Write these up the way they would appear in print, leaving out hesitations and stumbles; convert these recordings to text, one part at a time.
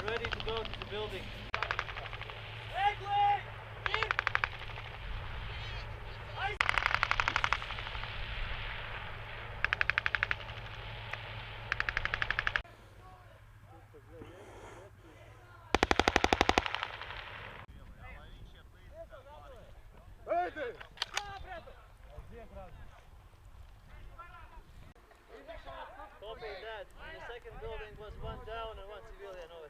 Ready to go to the building. Copy that. The second building was one down and one civilian over.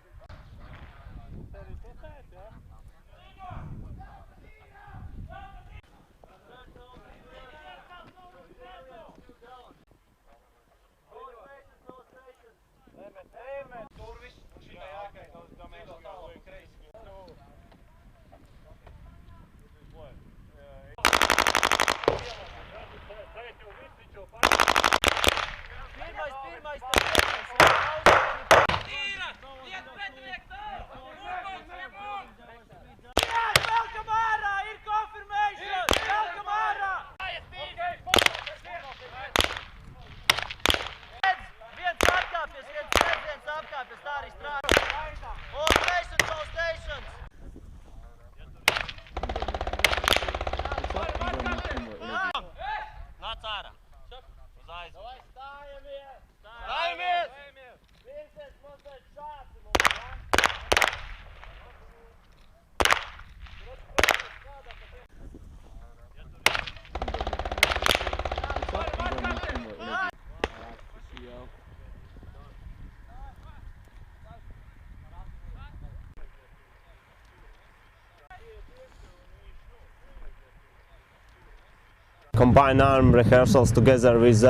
Combined arm rehearsals together with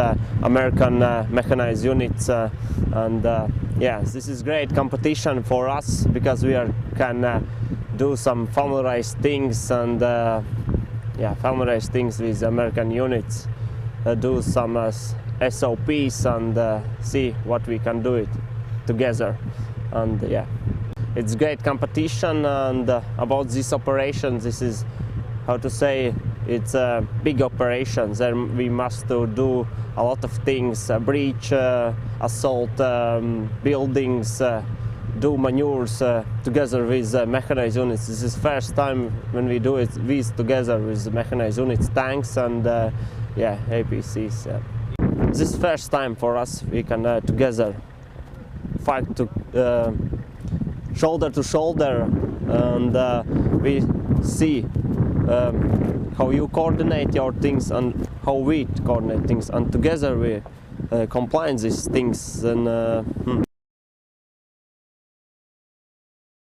American mechanized units, and yeah, this is great competition for us because we can do some familiarized things and yeah, familiarized things with American units, do some SOPs and see what we can do it together. And yeah, it's great competition. And about this operation, this is, how to say, it's a big operation. There we must do a lot of things, breach, assault buildings, do maneuvers together with mechanized units. This is first time when we do it together with mechanized units, tanks and yeah, APCs. This is first time for us we can together fight shoulder to shoulder, and we see how you coordinate your things and how we coordinate things, and together we combine these things. And